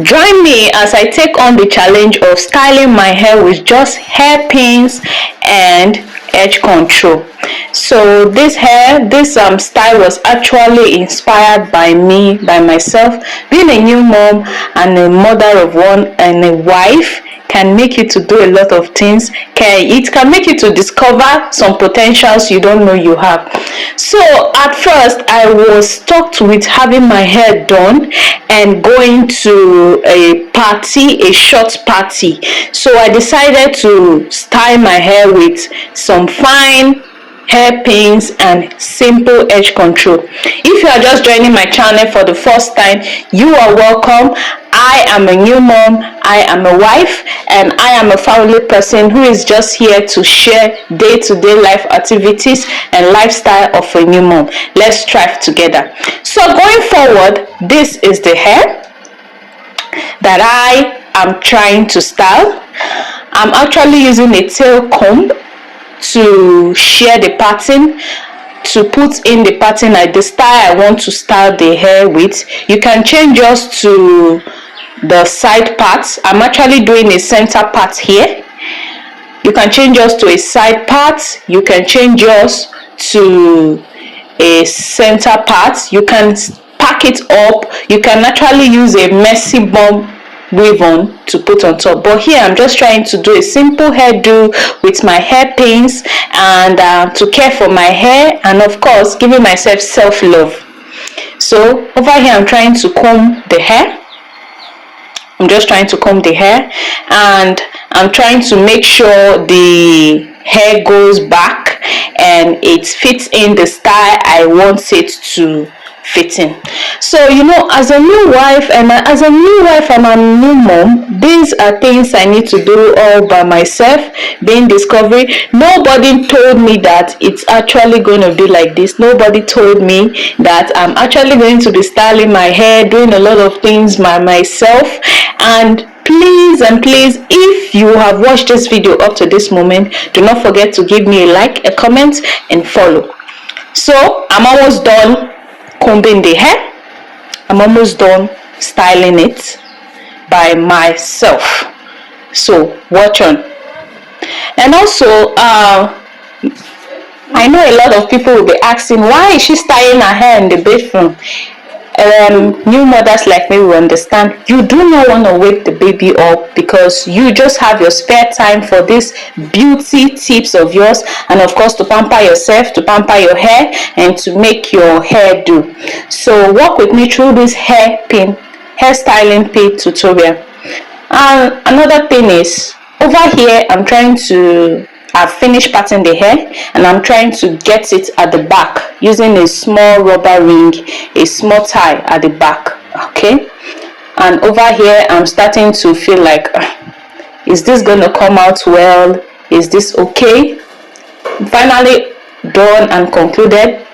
Join me as I take on the challenge of styling my hair with just hairpins and edge control. So this style was actually inspired by me, by myself. Being a new mom and a mother of one and a wife can make you to do a lot of things. It can make you to discover some potentials you don't know you have. So at first I was stuck with having my hair done and going to a party, a short party. So I decided to style my hair with some fine hairpins and simple edge control. If you are just joining my channel for the first time, you are welcome. I am a new mom, I am a wife, and I am a family person who is just here to share day-to-day life activities and lifestyle of a new mom. Let's strive together. So going forward, this is the hair that I am trying to style. I'm actually using a tail comb to share the pattern, to put in the pattern like the style I want to style the hair with. You can change yours to the side parts. I'm actually doing a center part here. You can change yours to a side part. You can change yours to a center part. You can pack it up. You can actually use a messy bun weave on to put on top, but here I'm just trying to do a simple hairdo with my hairpins and to care for my hair, and of course giving myself self-love. So over here I'm trying to comb the hair. I'm just trying to comb the hair, and I'm trying to make sure the hair goes back and it fits in the style I want it to fit in. So as a new wife and a new mom, these are things I need to do all by myself. Being discovery, nobody told me that it's actually going to be like this. Nobody told me that I'm actually going to be styling my hair, doing a lot of things by myself. And please, if you have watched this video up to this moment, do not forget to give me a like, a comment, and follow. So I'm almost done combing the hair. I'm almost done styling it by myself. So watch on. And also I know a lot of people will be asking, why is she styling her hair in the bedroom? New mothers like me will understand. You do not want to wake the baby up because you just have your spare time for these beauty tips of yours, and of course to pamper yourself, to pamper your hair, and to make your hair do. So walk with me through this hairstyling pin tutorial. And another thing is, over here I've finished parting the hair, and I'm trying to get it at the back using a small rubber ring, a small tie at the back. Okay, and over here I'm starting to feel like, is this gonna come out well? Is this okay? Finally done and concluded.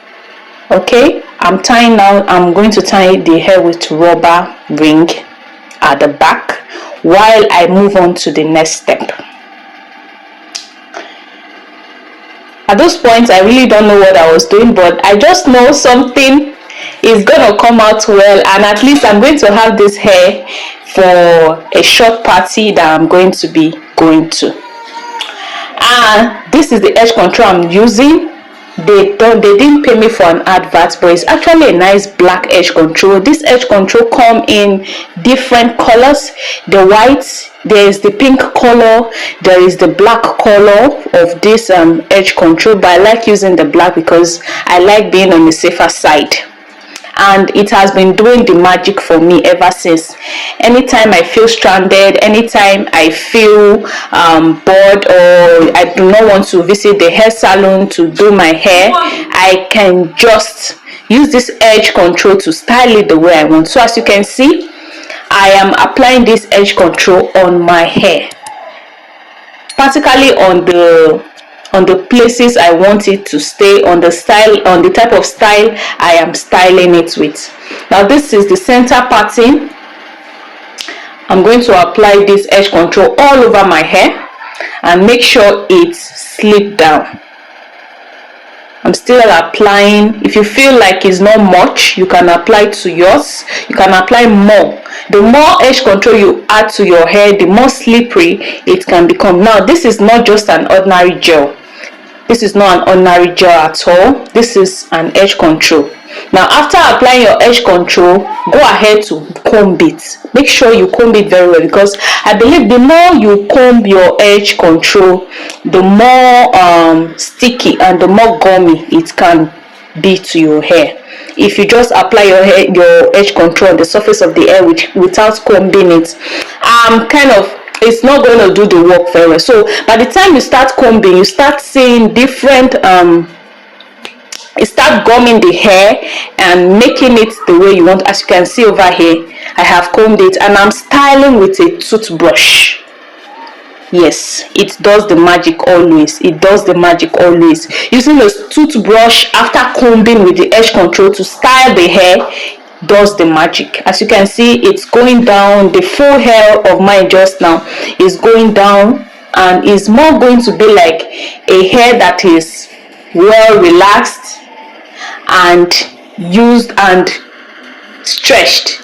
Okay, I'm tying now. I'm going to tie the hair with rubber ring at the back while I move on to the next step. At those points, I really don't know what I was doing, but I just know something is gonna come out well, and at least I'm going to have this hair for a short party that I'm going to be going to. And this is the edge control I'm using. They didn't pay me for an advert, but it's actually a nice black edge control. This edge control come in different colors. The white, there is the pink color, there is the black color of this edge control, but I like using the black because I like being on the safer side. And it has been doing the magic for me ever since. Anytime I feel stranded, anytime I feel bored, or I do not want to visit the hair salon to do my hair, I can just use this edge control to style it the way I want. So as you can see, I am applying this edge control on my hair, particularly on the places I want it to stay, on the style, on the type of style I am styling it with. Now this is the center parting. I'm going to apply this edge control all over my hair and make sure it's slipped down. I'm still applying. If you feel like it's not much, you can apply to yours. You can apply more. The more edge control you add to your hair, the more slippery it can become. Now, this is not just an ordinary gel. This is not an ordinary gel at all. This is an edge control. Now, after applying your edge control, go ahead to comb it. Make sure you comb it very well, because I believe the more you comb your edge control, the more sticky and the more gummy it can be to your hair. If you just apply your edge control on the surface of the hair without combing it, it's not going to do the work very well. So by the time you start combing, you start seeing different you start gumming the hair and making it the way you want. As you can see over here, I have combed it and I'm styling with a toothbrush. Yes, it does the magic always. It does the magic always. Using a toothbrush after combing with the edge control to style the hair does the magic. As you can see, it's going down. The full hair of mine just now is going down and is more going to be like a hair that is well relaxed and used and stretched.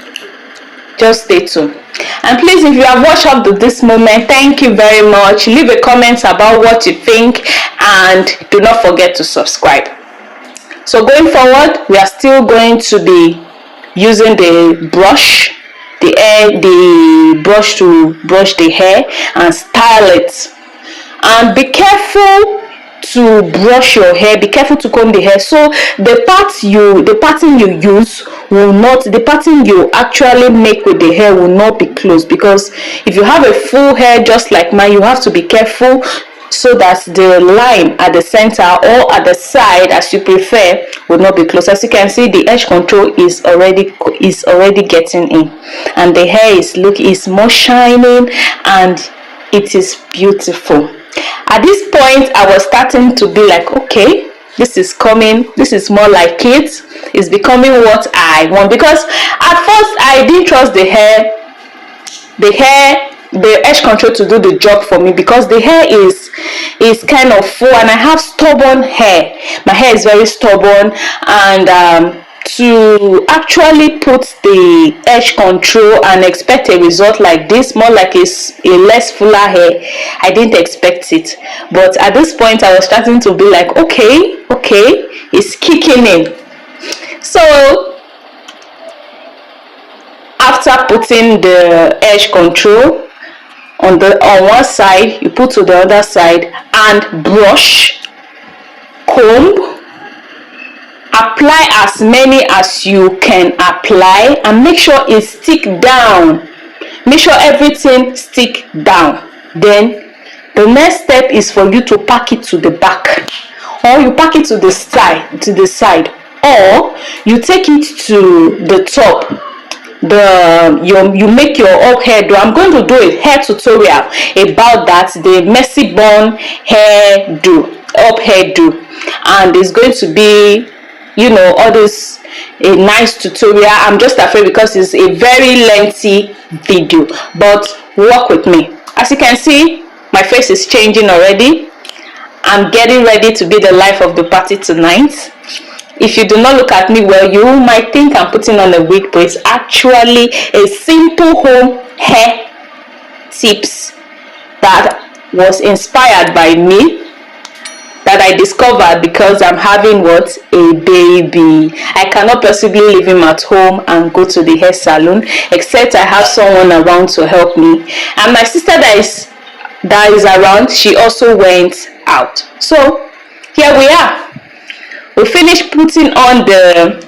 Just stay tuned. And please, if you have watched up to this moment, thank you very much. Leave a comment about what you think and do not forget to subscribe. So going forward, we are still going to be using the brush, the brush to brush the hair and style it. And be careful to brush your hair, be careful to comb the hair, so the pattern you use will not, the pattern you actually make with the hair will not be close. Because if you have a full hair just like mine, you have to be careful so that the line at the center or at the side, as you prefer, will not be close. As you can see, the edge control is already getting in, and the hair is more shining and it is beautiful. At this point, I was starting to be like, okay, this is coming, this is more like it. It's becoming what I want. Because at first I didn't trust the edge control to do the job for me, because the hair is kind of full and I have stubborn hair. My hair is very stubborn, and to actually put the edge control and expect a result like this, more like a less fuller hair, I didn't expect it. But at this point, I was starting to be like, okay, it's kicking in. So after putting the edge control on one side, you put to the other side and brush, comb, apply as many as you can apply, and make sure it stick down. Make sure everything stick down. Then the next step is for you to pack it to the back, or you pack it to the side, or you take it to the top. You make your up hairdo. I'm going to do a hair tutorial about that, the messy bun up hairdo, and it's going to be, all this a nice tutorial. I'm just afraid because it's a very lengthy video, but work with me. As you can see, my face is changing already. I'm getting ready to be the life of the party tonight. If you do not look at me well, you might think I'm putting on a wig, but it's actually a simple home hair tips that was inspired by me, that I discovered because I'm having a baby. I cannot possibly leave him at home and go to the hair salon, except I have someone around to help me. And my sister that is around, she also went out. So here we are. We finished putting on the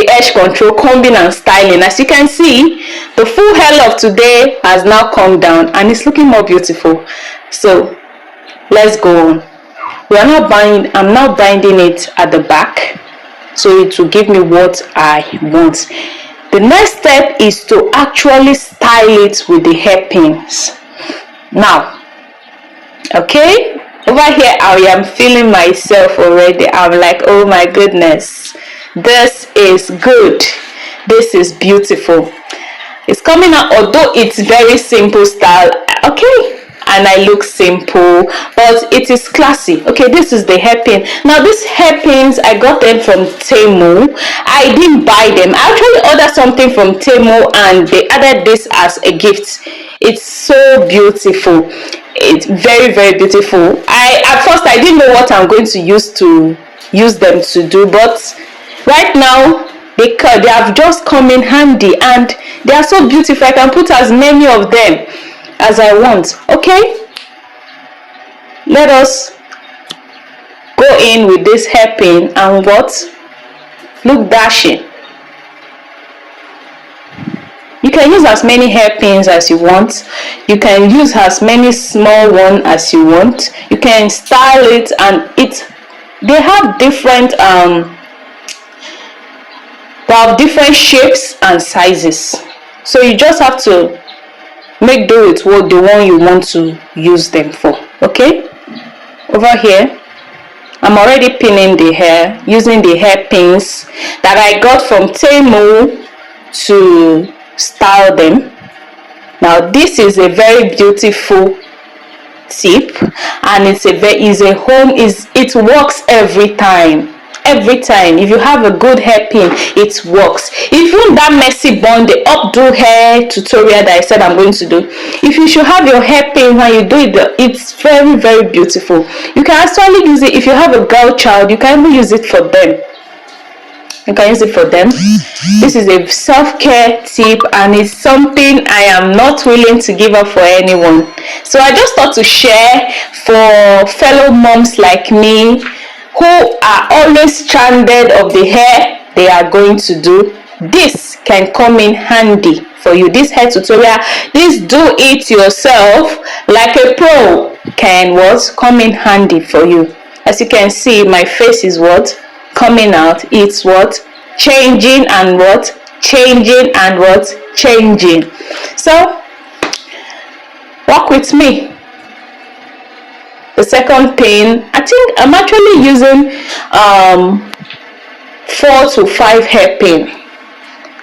edge control, combing and styling. As you can see, the full hair of today has now come down and it's looking more beautiful. So let's go on. I'm now binding it at the back, so it will give me what I want. The next step is to actually style it with the hairpins. Now, okay, over here I am feeling myself already. I'm like, oh my goodness, this is good, this is beautiful. It's coming out, although it's very simple style. Okay, and I look simple, but it is classy. Okay, this is the hairpin. Now these hairpins, I got them from Temu. I didn't buy them. I actually ordered something from Temu and they added this as a gift. It's so beautiful. It's very, very beautiful. At first I didn't know what I'm going to use them to do, but right now they have just come in handy and they are so beautiful. I can put as many of them as I want. Okay, let us go in with this hairpin and what? Look dashing. You can use as many hairpins as you want. You can use as many small ones as you want. You can style it, and they have different shapes and sizes. So you just have to make do with what the one you want to use them for. Okay, over here I'm already pinning the hair using the hairpins that I got from Temu to style them. Now this is a very beautiful tip, and it works every time. If you have a good hairpin, it works. Even that messy bun, the Updo hair tutorial that I said I'm going to do, if you should have your hairpin when you do it, it's very, very beautiful. You can actually use it if you have a girl child. You can even use it for them. This is a self-care tip, and it's something I am not willing to give up for anyone. So I just thought to share for fellow moms like me who are always stranded of the hair they are going to do. This can come in handy for you. This hair tutorial, this do it yourself like a pro can come in handy for you. As you can see, my face is coming out. It's changing and changing. So walk with me. The second pin, I think I'm actually using 4 to 5 hairpin,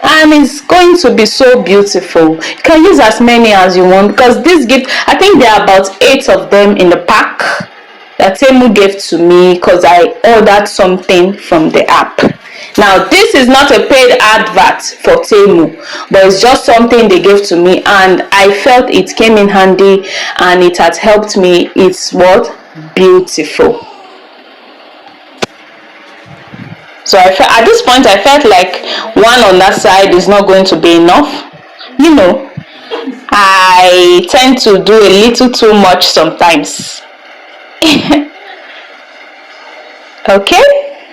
and it's going to be so beautiful. You can use as many as you want, because this gift, I think there are about 8 of them in the pack that Temu gave to me because I ordered something from the app. Now this is not a paid advert for Temu, but it's just something they gave to me, and I felt it came in handy and it has helped me. It's beautiful. So at this point I felt like one on that side is not going to be enough. You know, I tend to do a little too much sometimes. Okay,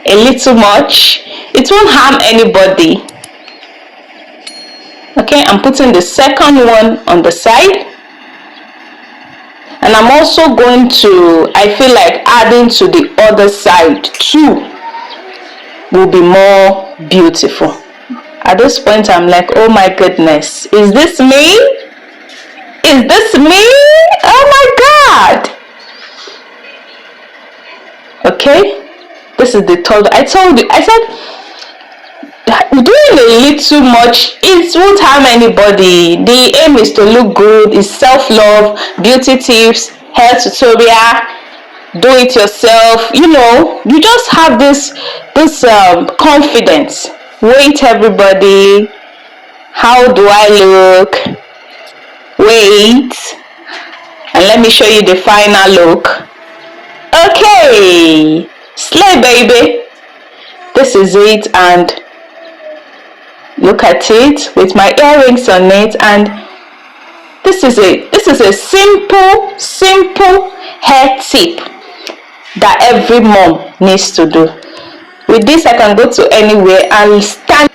a little much. It won't harm anybody. Okay, I'm putting the second one on the side, and I'm also going to, I feel like adding to the other side too will be more beautiful. At this point I'm like, oh my goodness, is this me? Is this me? Oh my God. Okay, this is the third. I told you, I said doing a little much, it won't harm anybody. The aim is to look good. It's self-love, beauty tips, hair tutorial, do it yourself. You know, you just have this confidence. Wait, everybody, how do I look? Wait, and let me show you the final look. Okay, slay baby. This is it, and look at it with my earrings on it. And this is a simple hair tip that every mom needs to do. With this I can go to anywhere and stand